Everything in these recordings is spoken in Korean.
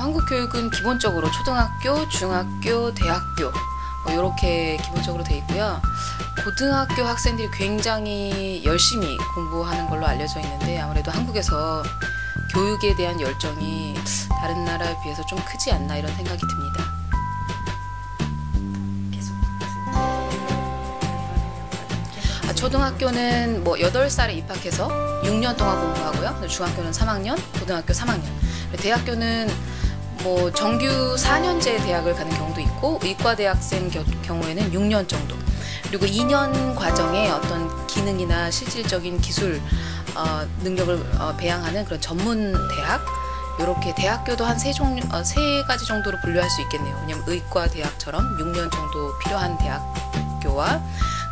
한국 교육은 기본적으로 초등학교, 중학교, 대학교 이렇게 기본적으로 돼 있고요. 고등학교 학생들이 굉장히 열심히 공부하는 걸로 알려져 있는데 아무래도 한국에서 교육에 대한 열정이 다른 나라에 비해서 좀 크지 않나 이런 생각이 듭니다. 초등학교는 8살에 입학해서 6년 동안 공부하고요. 중학교는 3학년, 고등학교 3학년. 대학교는 정규 4년제 대학을 가는 경우도 있고 의과대학생 경우에는 6년 정도. 그리고 2년 과정에 어떤 기능이나 실질적인 기술 능력을 배양하는 그런 전문 대학, 이렇게 대학교도 한 세 가지 정도로 분류할 수 있겠네요. 왜냐면 의과대학처럼 6년 정도 필요한 대학교와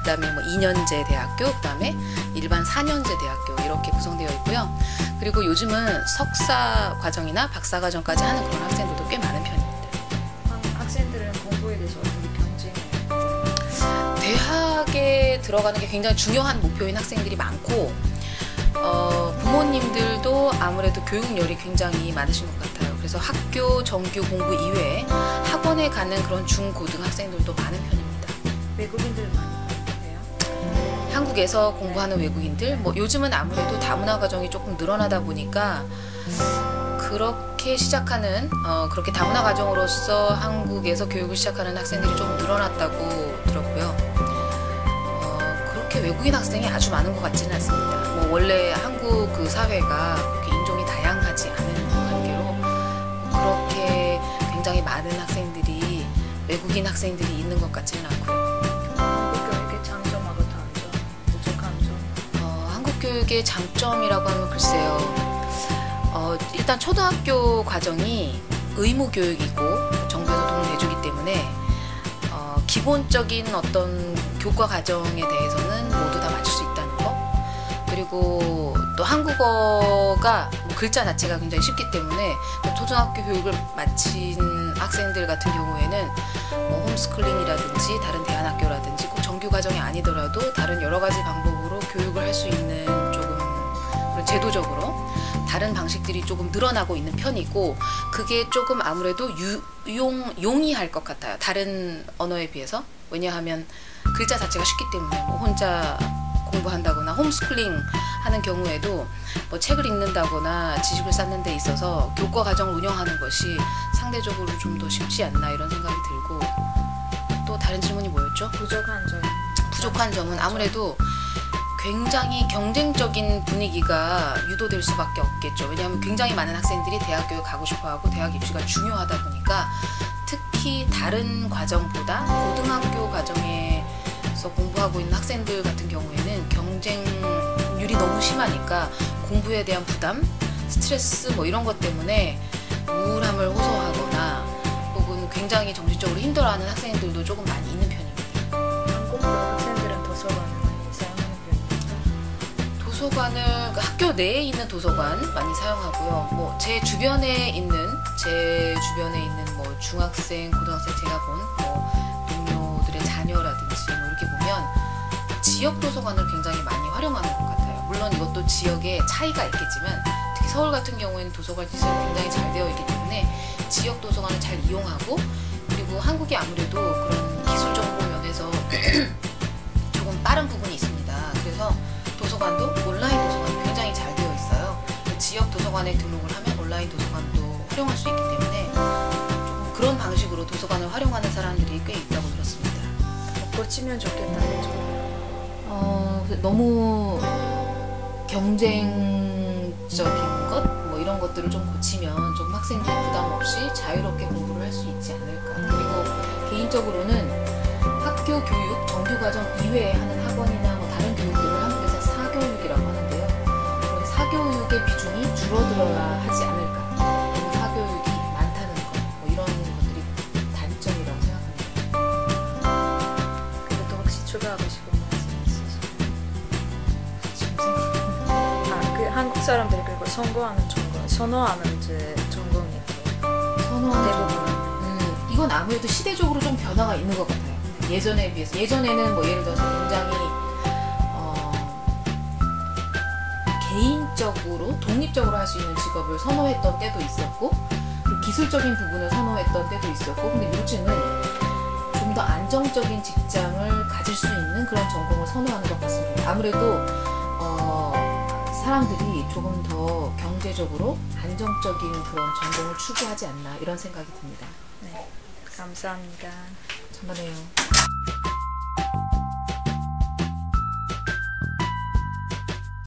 그다음에 2년제 대학교, 그다음에 일반 4년제 대학교 이렇게 구성되어 있고요. 그리고 요즘은 석사 과정이나 박사 과정까지 하는 그런 학생들도 꽤 많은 편입니다. 학생들은 공부에 대해서 어떻게 경쟁해요? 대학에 들어가는 게 굉장히 중요한 목표인 학생들이 많고 부모님들도 아무래도 교육열이 굉장히 많으신 것 같아요. 그래서 학교 정규 공부 이외에 학원에 가는 그런 중고등학생들도 많은 편입니다. 외국인들 많이 한국에서 공부하는 외국인들, 요즘은 아무래도 다문화 가정이 조금 늘어나다 보니까 그렇게 시작하는 그렇게 다문화 가정으로서 한국에서 교육을 시작하는 학생들이 좀 늘어났다고 들었고요. 그렇게 외국인 학생이 아주 많은 것 같지는 않습니다. 원래 한국 그 사회가 그렇게 인종이 다양하지 않은 관계로 그렇게 굉장히 많은 학생들이 외국인 학생들이 있는 것 같지는 않고요. 교육의 장점이라고 하면 글쎄요. 일단 초등학교 과정이 의무 교육이고 정부에서 돈을 내주기 때문에 기본적인 어떤 교과 과정에 대해서는 모두 다 맞출 수 있다는 거. 그리고 또 한국어가 글자 자체가 굉장히 쉽기 때문에 초등학교 교육을 마친 학생들 같은 경우에는 홈스쿨링이라든지 다른 대안학교라든지 꼭 정규 과정이 아니더라도 다른 여러 가지 방법으로 교육을 할 수 있는 조금 그런 제도적으로 다른 방식들이 조금 늘어나고 있는 편이고 그게 조금 아무래도 용이할 것 같아요. 다른 언어에 비해서. 왜냐하면 글자 자체가 쉽기 때문에 혼자 공부한다거나 홈스쿨링 하는 경우에도 책을 읽는다거나 지식을 쌓는 데 있어서 교과 과정을 운영하는 것이 상대적으로 좀 더 쉽지 않나 이런 생각이 들고 또 다른 질문이 뭐였죠? 부족한 점은 아무래도 굉장히 경쟁적인 분위기가 유도될 수밖에 없겠죠. 왜냐하면 굉장히 많은 학생들이 대학교에 가고 싶어하고 대학 입시가 중요하다 보니까 특히 다른 과정보다 고등학교 과정에서 공부하고 있는 학생들 같은 경우에는 경쟁률이 너무 심하니까 공부에 대한 부담, 스트레스 이런 것 때문에 우울함을 호소하거나 혹은 굉장히 정신적으로 힘들어하는 학생들도 조금 많이 있는 편입니다. 한국 학생들은 도서관을 많이 사용하는 편입니다. 도서관을 학교 내에 있는 도서관 많이 사용하고요. 제 주변에 있는 중학생, 고등학생 제가 본 동료들의 자녀라든지 이렇게 보면 지역 도서관을 굉장히 많이 활용하는 것 같아요. 물론 이것도 지역에 차이가 있겠지만 특히 서울 같은 경우에는 도서관 시설이 굉장히 잘 되어 있기 때문에 지역 도서관을 잘 이용하고 그리고 한국이 아무래도 그런 기술 정보 면에서 조금 빠른 부분이 있습니다. 그래서 도서관도 온라인 도서관이 굉장히 잘 되어 있어요. 지역 도서관에 등록을 하면 온라인 도서관도 활용할 수 있기 때문에 조금 그런 방식으로 도서관을 활용하는 사람들이 꽤 있다고 들었습니다. 고치면 좋겠다는 점. 너무 경쟁적인 것 이런 것들을 좀 고치면 좀 학생들이 부담 없이 자유롭게 공부를 할 수 있지 않을까. 그리고 개인적으로는 학교 교육, 정규 과정 이외에 하는 학원이나 다른 교육들을 한국에서 사교육이라고 하는데요. 그런 사교육의 비중이 줄어들어야 하지 않을까. 사교육이 많다는 것, 이런 것들이 단점이라고 생각합니다. 그것도 혹시 추가하고 싶은 한국 사람들이 그리고 선호하는 전공이 대부분 이건 아무래도 시대적으로 좀 변화가 있는 것 같아요. 예전에 비해서 예전에는 예를 들어서 굉장히 개인적으로 독립적으로 할 수 있는 직업을 선호했던 때도 있었고 그리고 기술적인 부분을 선호했던 때도 있었고, 근데 요즘은 좀 더 안정적인 직장을 가질 수 있는 그런 전공을 선호하는 것 같습니다. 아무래도 사람들이 조금 더 경제적으로 안정적인 그런 전공을 추구하지 않나 이런 생각이 듭니다. 네, 감사합니다. 천만에요.